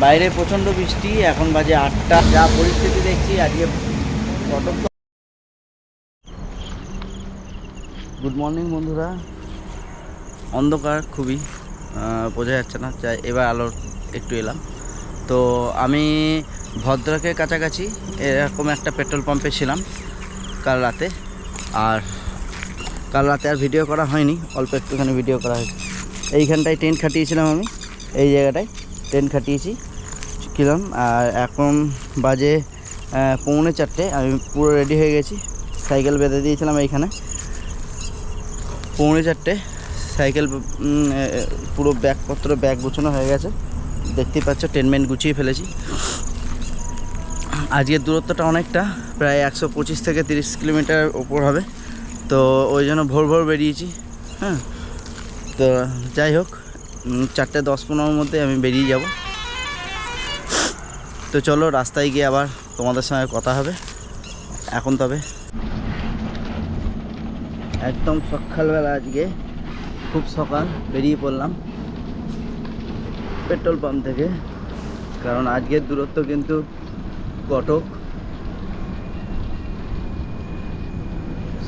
বাইরে প্রচণ্ড বৃষ্টি, এখন বাজে 8টা। যা পরিস্থিতি দেখছি আজকে কটক। গুড মর্নিং বন্ধুরা। অন্ধকার খুবই, বোঝা যাচ্ছে না, যাই এবার আলোর একটু এলাম। তো আমি ভদ্রকের কাছাকাছি এরকম একটা পেট্রোল পাম্পে ছিলাম কাল রাতে। আর কাল রাতে আর ভিডিও করা হয়নি, অল্প একটুখানি ভিডিও করা হয়েছে। এইখানটায় টেন্ট খাটিয়েছিলাম আমি, এই জায়গাটায় টেন্ট খাটিয়েছি ছিলাম। আর এখন বাজে 3:45। আমি পুরো রেডি হয়ে গেছি, সাইকেল বেঁধে দিয়েছিলাম এইখানে। 3:45 সাইকেল পুরো ব্যাগ গোছানো হয়ে গেছে, দেখতেই পাচ্ছ। টেনমেন্ট গুছিয়ে ফেলেছি। আজকের দূরত্বটা অনেকটা, প্রায় 125 থেকে 30 কিলোমিটার ওপর হবে। তো ওই জন্য ভোর বেরিয়েছি। হ্যাঁ, তো যাই হোক, 4:10-15 মধ্যে আমি বেরিয়ে যাব। তো চলো, রাস্তায় গিয়ে আবার তোমাদের সঙ্গে কথা হবে। এখন তবে একদম সকালবেলা, আজকে খুব সকাল বেরিয়ে পড়লাম পেট্রোল পাম্প থেকে, কারণ আজকের দূরত্ব কিন্তু কটক,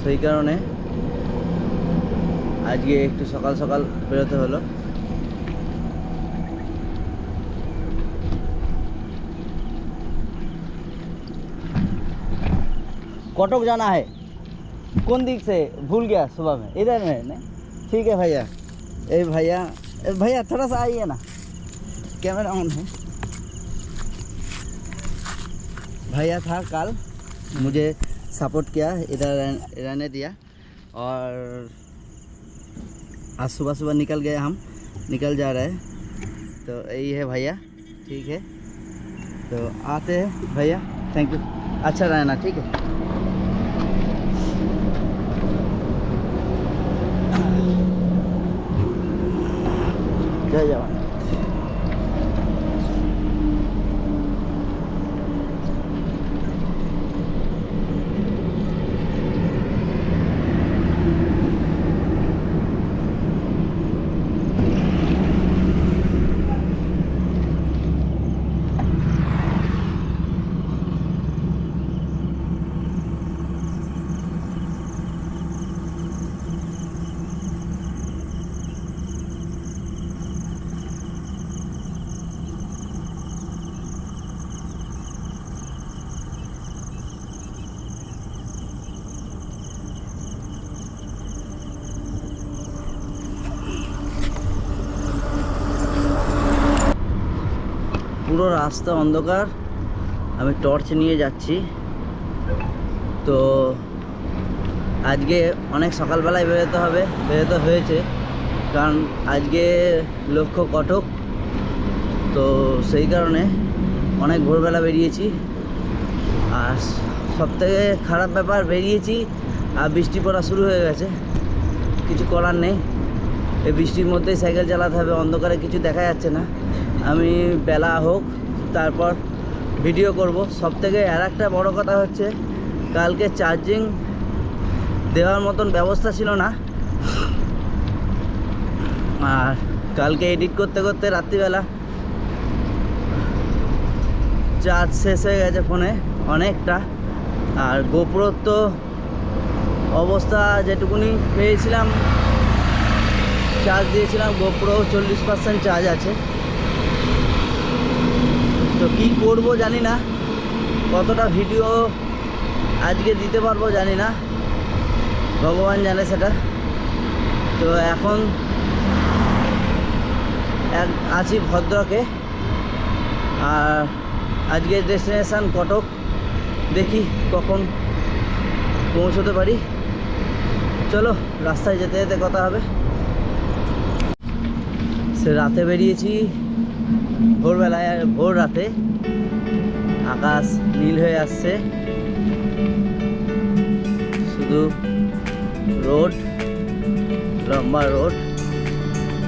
সেই কারণে আজকে একটু সকাল সকাল বেরোতে হলো। कटक जाना है, कौन दिख से भूल गया सुबह में, इधर में नहीं? ठीक है भैया। भैया थोड़ा सा आइए ना, कैमरा ऑन है। भैया था कल, मुझे सपोर्ट किया, इधर रहने दिया। और आज सुबह निकल गए, हम निकल जा रहे हैं। तो यही है भैया, ठीक है। तो आते हैं भैया, थैंक यू, अच्छा रहना, ठीक है। जय जवान। পুরো রাস্তা অন্ধকার, আমি টর্চ নিয়ে যাচ্ছি। তো আজকে অনেক সকালবেলায় বেরোতে হয়েছে, কারণ আজকে লক্ষ্য কটক। তো সেই কারণে অনেক ভোরবেলা বেরিয়েছি। আর সবথেকে খারাপ ব্যাপার, বেরিয়েছি আর বৃষ্টি পড়া শুরু হয়ে গেছে। কিছু করার নেই, এই বৃষ্টির মধ্যেই সাইকেল চালাতে হবে, অন্ধকারে কিছু দেখা যাচ্ছে না। আমি বেলা হোক তারপর ভিডিও করব। সবথেকে আর একটা বড় কথা হচ্ছে, কালকে চার্জিং দেওয়ার মতন ব্যবস্থা ছিল না। আর কালকে এডিট করতে করতে রাত্রিবেলা চার্জ শেষ হয়ে গেছে ফোনে অনেকটা। আর গোপ্রোর তো অবস্থা যেটুকুনি পেয়েছিলাম, চার্জ দিয়েছিলাম, গোপ্রো 40% চার্জ আছে। তো কী করবো জানি না, কতটা ভিডিও আজকে দিতে পারবো জানি না, ভগবান জানে সেটা। তো এখন আছি ভদ্রকে, আর আজকের ডেস্টিনেশান কটক। দেখি কখন পৌঁছতে পারি। চলো, রাস্তায় যেতে যেতে কথা হবে। সে রাতে বেরিয়েছি, ভোরবেলায়, ভোর রাতে আকাশ নীল হয়ে আসছে, শুধু রোড, লম্বা রোড,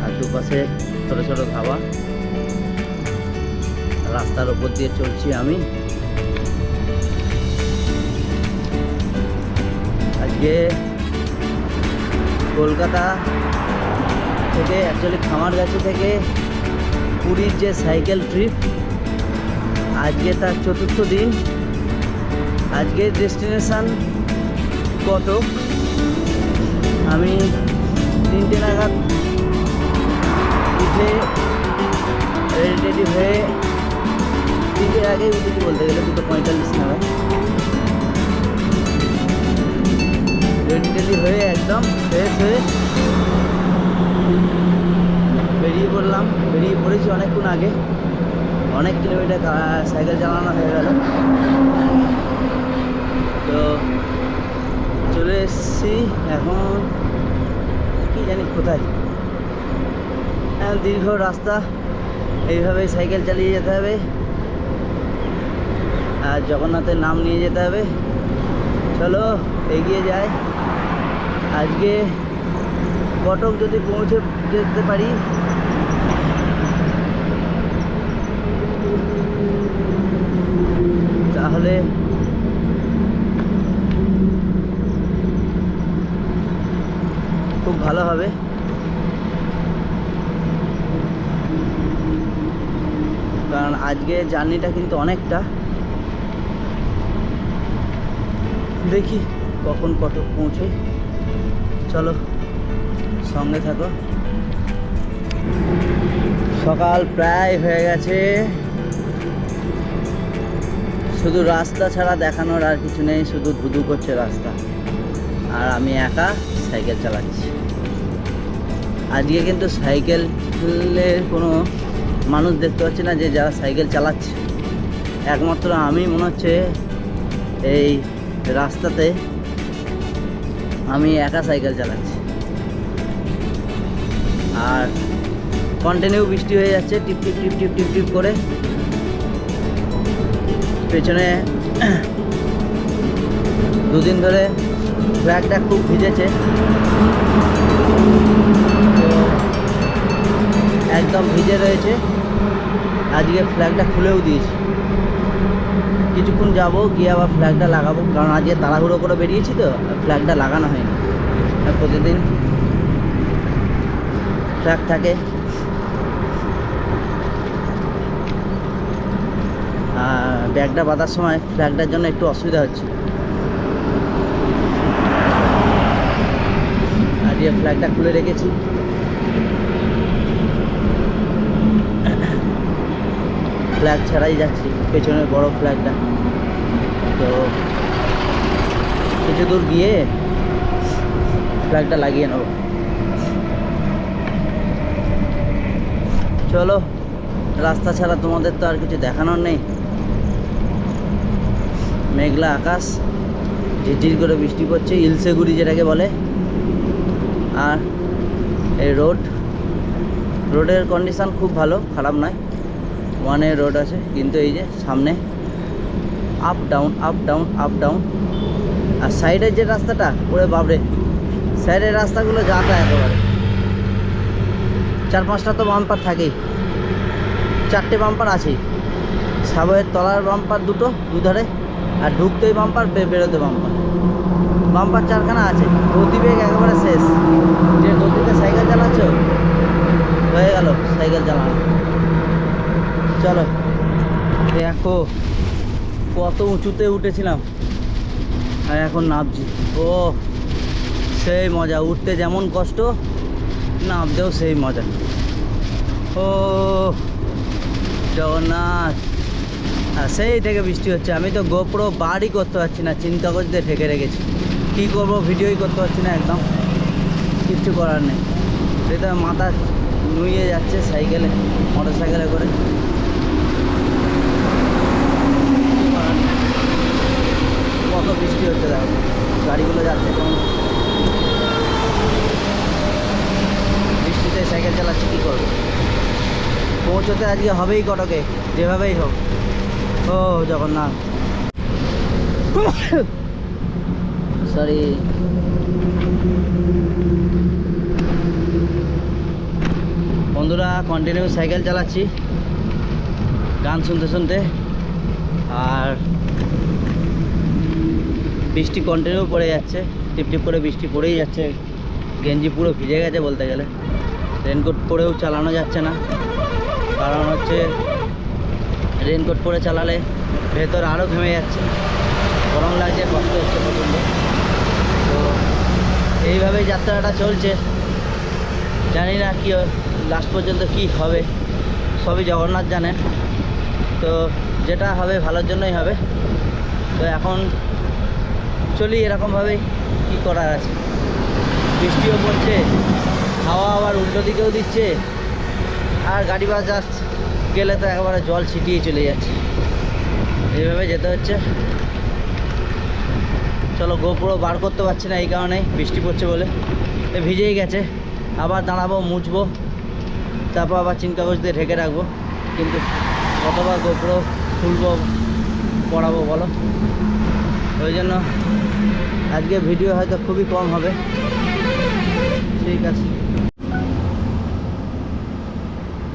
আর দুপাশে ছোট ছোট ধাবা। রাস্তার উপর দিয়ে চলছি আমি। আজকে কলকাতা থেকে, অ্যাকচুয়ালি খামারগাছি থেকে পুরীর যে সাইকেল ট্রিপ, আজকে তার চতুর্থ দিন। আজকের ডেস্টিনেশন কটক। আমি 3টে নাগাদ উঠে রেডি হয়ে 3টের আগেই উঠেছি বলতে গেলে, 2:45 নাগাদ রেডি হয়ে একদম ফ্রেশ হয়ে বেরিয়ে পড়েছি অনেকক্ষণ আগে। অনেক কিলোমিটার সাইকেল চালানো হয়ে গেল। তো চলে এসেছি এখন কি জানি কোথায়। দীর্ঘ রাস্তা এইভাবেই সাইকেল চালিয়ে যেতে হবে আর জগন্নাথের নাম নিয়ে যেতে হবে। চলো এগিয়ে যাই। আজকে কটক যদি পৌঁছে যেতে পারি তাহলে খুব ভালো হবে। কারণ আজকে জার্নিটা কিন্তু অনেকটা। দেখি কখন কটক পৌঁছে। চলো সঙ্গে থাকো। সকাল প্রায় হয়ে গেছে, শুধু রাস্তা ছাড়া দেখানোর আর কিছু নেই, শুধু ধুধু করছে রাস্তা আর আমি একা সাইকেল চালাচ্ছি। আজকে কিন্তু সাইকেলের কোনো মানুষ দেখতে পাচ্ছি না যে যারা সাইকেল চালাচ্ছে। একমাত্র আমি মনে হচ্ছে এই রাস্তাতে আমি একা সাইকেল চালাচ্ছি। আর কন্টিনিউ বৃষ্টি হয়ে যাচ্ছে, টিপ টিপ টিপ টিপ টিপ টিপ করে। পেছনে দুদিন ধরে ফ্ল্যাগটা খুব ভিজেছে, তো একদম ভিজে রয়েছে। আজকে ফ্ল্যাগটা খুলেও দিয়েছি, কিছুক্ষণ যাবো গিয়ে আবার ফ্ল্যাগটা লাগাবো। কারণ আজকে তাড়াহুড়ো করে বেরিয়েছি তো ফ্ল্যাগটা লাগানো হয়নি। প্রতিদিন ফ্ল্যাগ থাকে। ব্যাগটা বাঁধার সময় ফ্ল্যাগটার জন্য একটু অসুবিধা হচ্ছে। আজকে ফ্ল্যাগটা খুলে রেখেছি। ফ্ল্যাগ ছাড়াই যাচ্ছি, পেছনের বড় ফ্ল্যাগটা। তো কিছু দূর গিয়ে ফ্ল্যাগটা লাগিয়ে নেব। চলো, রাস্তা ছাড়া তোমাদের তো আর কিছু দেখানোর নেই। মেঘলা আকাশ, ঝিরঝির করে বৃষ্টি পড়ছে, ইলশেগুড়ি যেটাকে বলে। আর এই রোডের কন্ডিশন খুব ভালো, খারাপ নয়। 1 রোড আছে, কিন্তু এই যে সামনে up down up down up down. আর সাইডের যে রাস্তাটা, ওরে বাবরে, সাইডের রাস্তাগুলো যাতা একেবারে। 4-5টা তো বাম্পার থাকেই, 4টে বাম্পার আছেই। সাবয়ের তলার বাম্পার দুধারে, আর ঢুকতেই বাম্পার, বেরোতে বাম্পার 4খানা আছে। গতিবেগ একেবারে শেষ। যে গতিতে সাইকেল চালাচ্ছ হয়ে গেল সাইকেল চালানো। চলো, দেখো কত উঁচুতে উঠেছিলাম আর এখন নামছি। ও সেই মজা, উঠতে যেমন কষ্ট নামতেও সেই মজা। ও জগন্নাথ। আর সেই থেকে বৃষ্টি হচ্ছে। আমি তো গোপ্রো বারই করতে পারছি না, চিন্তা করতে ঠেকে রেখেছি। কী করবো, ভিডিওই করতে পারছি না, একদম কিচ্ছু করার নেই। এটা মাথা নুয়ে যাচ্ছে সাইকেলে, মোটর সাইকেলে করে। কত বৃষ্টি হচ্ছে দেখো, গাড়িগুলো যাচ্ছে কেমন। বৃষ্টিতে সাইকেল চালাচ্ছি, কী করবো। পৌঁছতে আজকে হবেই কটকে, যেভাবেই হোক। ও জগন্নাথ, সরি। বন্ধুরা, কন্টিনিউ সাইকেল চালাচ্ছি গান শুনতে শুনতে। আর বৃষ্টি কন্টিনিউ পড়ে যাচ্ছে, টিপটিপ করে বৃষ্টি পড়েই যাচ্ছে। গেঞ্জি পুরো ভিজে গেছে বলতে গেলে। রেনকোট পরেও চালানো যাচ্ছে না, কারণ হচ্ছে রেনকোট পরে চালালে ভেতর আরও ঘেমে যাচ্ছে, গরম লাগছে, কষ্ট হচ্ছে প্রচণ্ড। তো এইভাবেই যাত্রাটা চলছে, জানি না কি লাস্ট পর্যন্ত কি হবে, সবই জগন্নাথ জানেন। তো যেটা হবে ভালোর জন্যই হবে। তো এখন চলি এরকমভাবেই, কি করার আছে। বৃষ্টিও পড়ছে, হাওয়া আবার উল্টো দিকেও দিচ্ছে, আর গাড়ি বাস গেলে তো একেবারে জল ছিটিয়ে চলে যাচ্ছে। এইভাবে যেতে হচ্ছে। চলো, গোপুরো বার করতে পারছি না এই কারণে, বৃষ্টি পড়ছে বলে। ভিজেই গেছে, আবার দাঁড়াবো, মুছবো, তারপর আবার চিন কাগজ দিয়ে ঢেকে রাখবো। কিন্তু কতবার গোপুরো খুলবো, পড়াবো বলো? ওই জন্য আজকে ভিডিও হয়তো খুবই কম হবে। ঠিক আছে,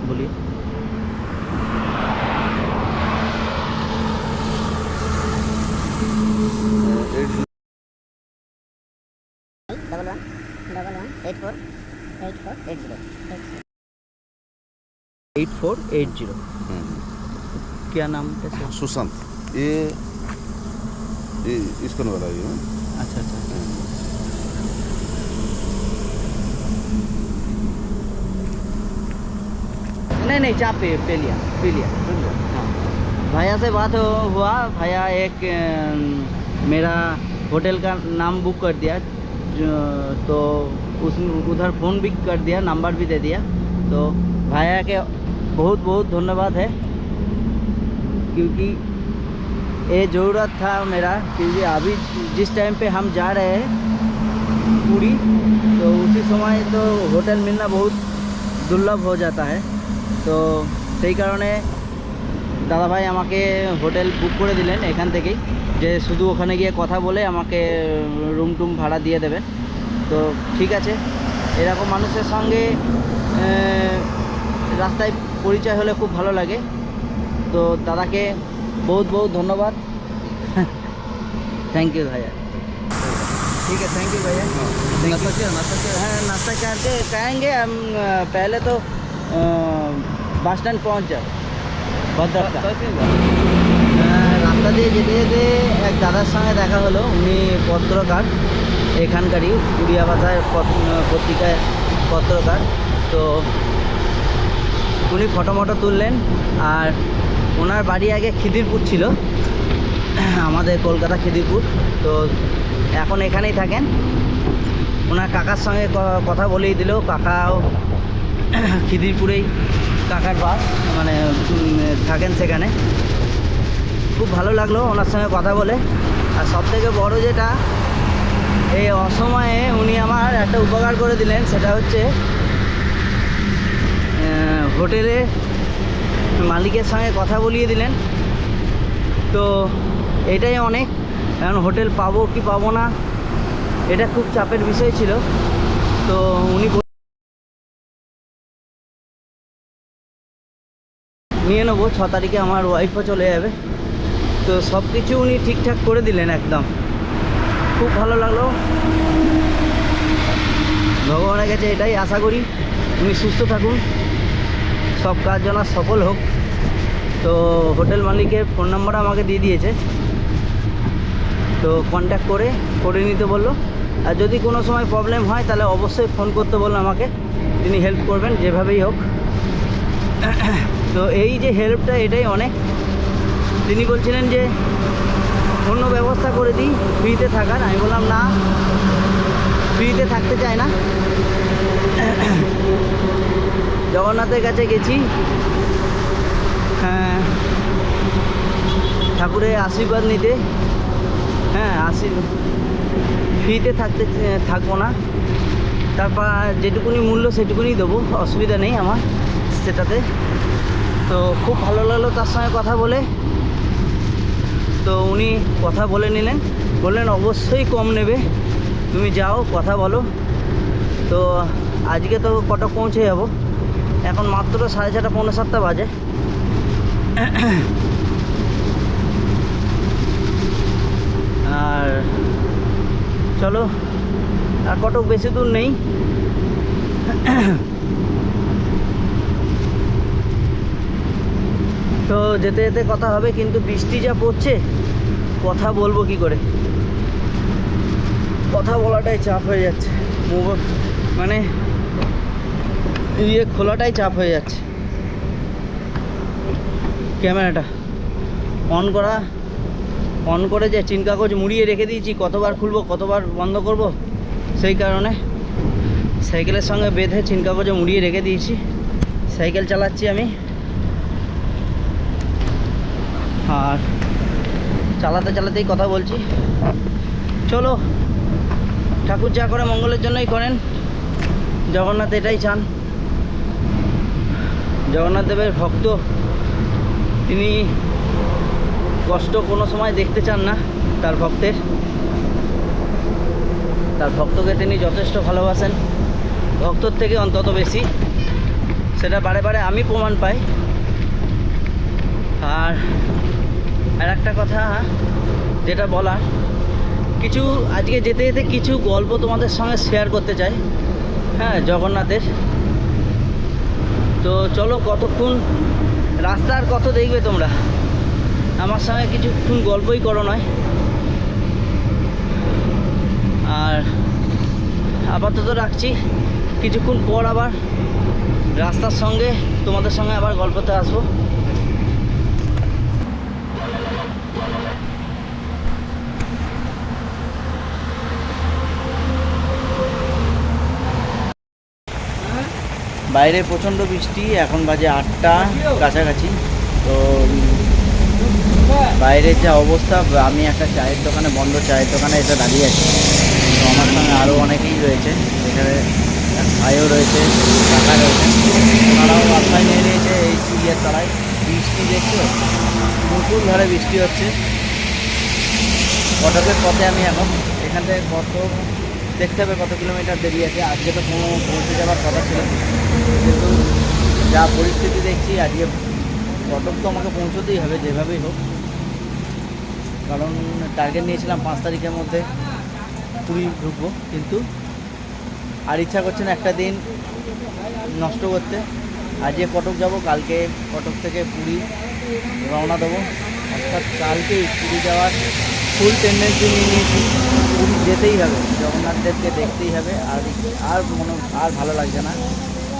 বলি डबल वन 8480 8480। क्या नाम कैसे? सुशांत, ये इसको वाला ये है। अच्छा अच्छा। नहीं नहीं, चाय पे लिया। हाँ, भैया से बात हुआ। भैया एक मेरा होटल का नाम बुक कर दिया, तो उस उधर फ़ोन भी कर दिया, नंबर भी दे दिया। तो भैया के बहुत बहुत धन्यवाद है, क्योंकि ये ज़रूरत था मेरा। क्योंकि अभी जिस टाइम पे हम जा रहे हैं पूरी, तो उसी समय तो होटल मिलना बहुत दुर्लभ हो जाता है। तो সেই কারণে দাদা ভাই আমাকে হোটেল বুক করে দিলেন এখান থেকেই, যে শুধু ওখানে গিয়ে কথা বলে আমাকে রুম টুম ভাড়া দিয়ে দেবেন। তো ঠিক আছে, এরকম মানুষের সঙ্গে রাস্তায় পরিচয় হলে খুব ভালো লাগে। তো দাদাকে बहुत बहुत धन्यवाद। थैंक यू भैया। ठीक है, थैंक यू भैया। नाश्ता करके कहेंगे हम। पहले तो बस स्टैंड पहुँच जाए भद्रक। রাস্তা দিয়ে যেতে যেতে এক দাদার সঙ্গে দেখা হলো। উনি পত্রকার, এখানকারই উড়িয়া ভাষায় পত্রিকায় পত্রকার। তো উনি ফটো মটো তুললেন। আর ওনার বাড়ি আগে খিদিরপুর ছিল, আমাদের কলকাতা খিদিরপুর। তো এখন এখানেই থাকেন। ওনার কাকার সঙ্গে কথা বলেই দিল, কাকাও খিদিরপুরেই, কাকার বাস মানে থাকেন সেখানে। খুব ভালো লাগলো ওনার সঙ্গে কথা বলে। আর সবথেকে বড় যেটা, এই অসময়ে উনি আমার একটা উপকার করে দিলেন, সেটা হচ্ছে হোটেলে মালিকের সঙ্গে কথা বলিয়ে দিলেন। তো এটাই অনেক, কারণ হোটেল পাবো কি পাবো না এটা খুব চাপের বিষয় ছিল। তো উনি নিয়ে নেবো, 6 তারিখে আমার ওয়াইফও চলে যাবে। তো সব কিছু উনি ঠিকঠাক করে দিলেন একদম। খুব ভালো লাগলো। ভগবানের কাছে এটাই আশা করি উনি সুস্থ থাকুন, সব কাজ যেন সফল হোক। তো হোটেল মালিকের ফোন নাম্বার আমাকে দিয়ে দিয়েছে, তো কন্ট্যাক্ট করে নিতে বললো। আর যদি কোনো সময় প্রবলেম হয় তাহলে অবশ্যই ফোন করতে বললো আমাকে, তিনি হেল্প করবেন যেভাবেই হোক। তো এই যে হেল্পটা, এটাই অনেক। তিনি বলছিলেন যে অন্য ব্যবস্থা করে দিই ফ্রিতে থাকার। আমি বললাম না, ফ্রিতে থাকতে চাই না। জগন্নাথের কাছে গেছি, হ্যাঁ, ঠাকুরের আশীর্বাদ নিতে। হ্যাঁ, ফ্রিতে থাকবো না। তারপর যেটুকুনি মূল্য সেটুকুনি দেবো, অসুবিধা নেই আমার সেটাতে। তো খুব ভালো লাগলো তার সঙ্গে কথা বলে। তো উনি কথা বলে নিলেন, বললেন অবশ্যই কম নেবে, তুমি যাও কথা বলো। তো আজকে তো কটক পৌঁছে যাব, এখন মাত্র 6:30 পৌনে 7টা বাজে। আর চলো, আর কটক বেশি দূর নেই। তো যেতে যেতে কথা হবে, কিন্তু বৃষ্টি যা পড়ছে কথা বলবো কি করে, কথা বলাটাই চাপ হয়ে যাচ্ছে, মানে খোলাটাই চাপ হয়ে যাচ্ছে। ক্যামেরাটা অন করে যে চিন কাগজ মুড়িয়ে রেখে দিয়েছি, কতবার খুলবো কতবার বন্ধ করব, সেই কারণে সাইকেলের সঙ্গে বেঁধে চিন কাগজে মুড়িয়ে রেখে দিয়েছি। সাইকেল চালাচ্ছি আমি, আর চালাতে চালাতেই কথা বলছি। চলো, ঠাকুর যা করে মঙ্গলের জন্যই করেন, জগন্নাথ এটাই চান। জগন্নাথ দেবের ভক্ত, তিনি কষ্ট কোনো সময় দেখতে চান না তার ভক্তকে তিনি যথেষ্ট ভালোবাসেন, ভক্তর থেকে অন্তত বেশি, সেটা বারে বারে আমি প্রমাণ পাই। আর একটা কথা যেটা বলার, কিছু আজকে যেতে যেতে কিছু গল্প তোমাদের সঙ্গে শেয়ার করতে চাই, হ্যাঁ, জগন্নাথের। তো চলো, কতক্ষণ রাস্তা আর কত দেখবে তোমরা, আমার সঙ্গে কিছুক্ষণ গল্পই করো নয়। আর আপাতত রাখছি, কিছুক্ষণ পর আবার রাস্তার সঙ্গে তোমাদের সঙ্গে আবার গল্পতে আসবো। বাইরে প্রচণ্ড বৃষ্টি, এখন বাজে 8টা কাছাকাছি। তো বাইরের যা অবস্থা, আমি একটা চায়ের দোকানে, বন্ধ চায়ের দোকানে এসে দাঁড়িয়ে আছি। তো আমার সঙ্গে আরও অনেকেই রয়েছে, এখানে ভাইও রয়েছে, কাকা রয়েছে, ওনারাও বাসায় নিয়ে নিয়েছে এই ইয়ের তলায়। বৃষ্টি দেখছো, প্রচুর ধারে বৃষ্টি হচ্ছে। কটকের পথে আমি এখন, এখান থেকে দেখতে হবে কত কিলোমিটার দেরি আছে। আজকে তো পৌঁছে যাওয়ার কথা ছিল, কিন্তু যা পরিস্থিতি দেখছি আজকে কটক তো আমাকে পৌঁছতেই হবে যেভাবেই হোক, কারণ টার্গেট নিয়েছিলাম 5 তারিখের মধ্যে পুরী ঢুকবো, কিন্তু আর ইচ্ছা করছে না একটা দিন নষ্ট করতে। আজকে কটক যাব, কালকে কটক থেকে পুরী রওনা দেবো, অর্থাৎ কালকেই পুরী যাওয়ার ফুল টেন্ডেন্সি নিয়ে নিয়েছি। পুরী যেতেই হবে, জগন্নাথ দেবকে দেখতেই হবে, আর ভালো লাগছে না,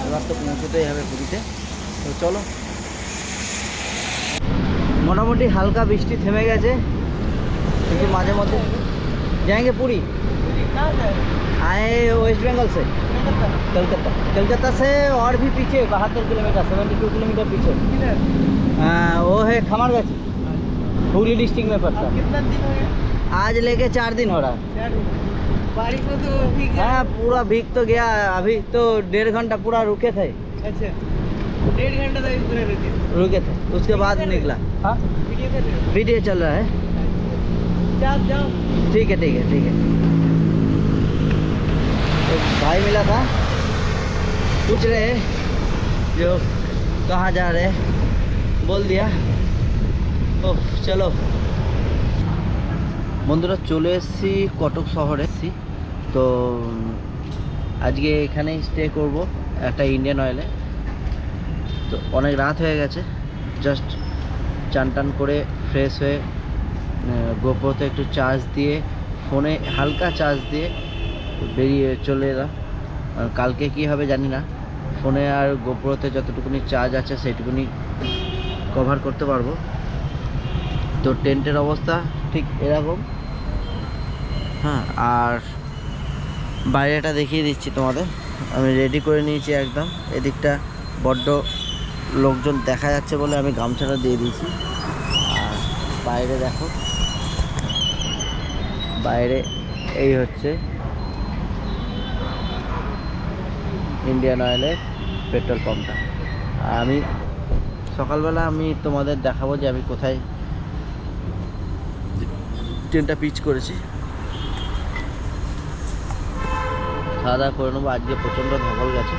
এবার তো পৌঁছতেই হবে পুরীতে। তো চলো, মোটামুটি হালকা বৃষ্টি থেমে গেছে, কিন্তু মাঝে মধ্যে जाएंगे पूरी, आए वेस्ट बंगाल से, कलकत्ता से और भी पीछे 72 किलोमीटर, 72 किलोमीटर पीछे। वो है खमरगाछी, हुगली डिस्ट्रिक्ट में पड़ता है। कितना दिन हो गया? आज लेके 4 दिन हो रहा है। बारिश में तो भीग गया? हाँ, पूरा भीग तो गया। अभी तो 1.5 घंटा पूरा रुके थे। अच्छा, 1.5 घंटा तक पूरे रुके थे, उसके बाद निकला। हाँ, वीडियो चल रहा है। जाओ, ठीक है। तो भाई मिला था, पूछ रहे जो कहाँ जा रहे, बोल दिया। ओ चलो বন্ধুরা, চলে এসেছি কটক শহরে। তো আজকে এখানেই স্টে করব একটা ইন্ডিয়ান অয়েলে। তো অনেক রাত হয়ে গেছে, জাস্ট চান টান করে ফ্রেশ হয়ে গোপ্রোতে একটু চার্জ দিয়ে, ফোনে হালকা চার্জ দিয়ে বেরিয়ে চলে এলাম। কালকে কি হবে জানি না, ফোনে আর গোপ্রোতে যতটুকুনি চার্জ আছে সেইটুকুনি কভার করতে পারবো। তো টেন্টের অবস্থা ঠিক এরকম, হ্যাঁ। আর বাইরেটা দেখিয়ে দিচ্ছি তোমাদের, আমি রেডি করে নিয়েছি একদম। এদিকটা বড্ড লোকজন দেখা যাচ্ছে বলে আমি গামছাটা দিয়ে দিয়েছি। আর বাইরে দেখো, বাইরে এই হচ্ছে ইন্ডিয়ান অয়েলের পেট্রোল পাম্পটা। আর আমি সকালবেলা তোমাদের দেখাবো যে আমি কোথায় ট্রেনটা পিচ করেছি। খাওয়া দাওয়া করে নেবো। আজকে প্রচণ্ড ধকল গেছে,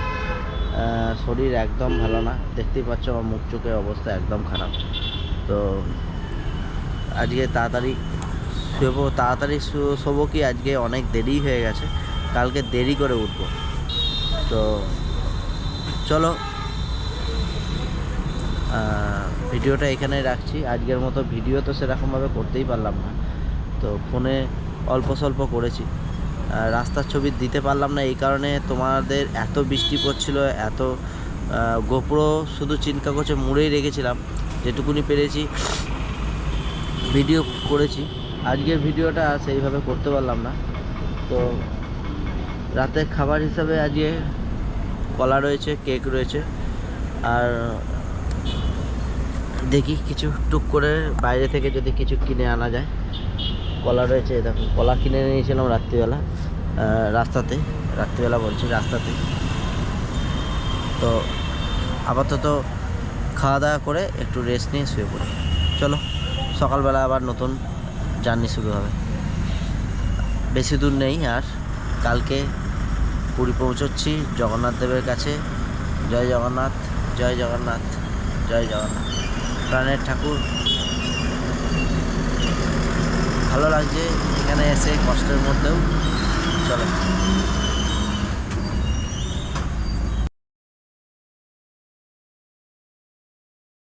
শরীর একদম ভালো না, দেখতেই পাচ্ছ আমার মুখ চোখের অবস্থা একদম খারাপ। তো আজকে তাড়াতাড়ি শোবো কি আজকে অনেক দেরি হয়ে গেছে, কালকে দেরি করে উঠবো। তো চলো ভিডিওটা এখানেই রাখছি। আজকের মতো ভিডিও তো সেরকমভাবে করতেই পারলাম না, তো ফোনে অল্প স্বল্প করেছি। রাস্তার ছবি দিতে পারলাম না এই কারণে, তোমাদের এত বৃষ্টি পড়ছিল, এত গোপ্রো শুধু চিনকাগজে মুড়েই রেখেছিলাম, যেটুকুনি পেরেছি ভিডিও করেছি। আজকের ভিডিওটা সেইভাবে করতে পারলাম না। তো রাতের খাবার হিসাবে আজকে কলা রয়েছে, কেক রয়েছে, আর দেখি কিছু টুক করে বাইরে থেকে যদি কিছু কিনে আনা যায়। কলা রয়েছে, দেখো কলা কিনে নিয়েছিলাম রাত্রিবেলা, রাত্রিবেলা বলছি রাস্তাতে। তো আপাতত খাওয়া দাওয়া করে একটু রেস্ট নিয়ে শুয়ে পড়ি। চলো, সকালবেলা আবার নতুন জার্নি শুরু হবে। বেশি দূর নেই আর, কালকে পুরী পৌঁছচ্ছি জগন্নাথ দেবের কাছে। জয় জগন্নাথ, জয় জগন্নাথ, জয় জগন্নাথ। প্রাণের ঠাকুর, ভালো লাগছে এখানে এসে কষ্টের মধ্যেও। চলো।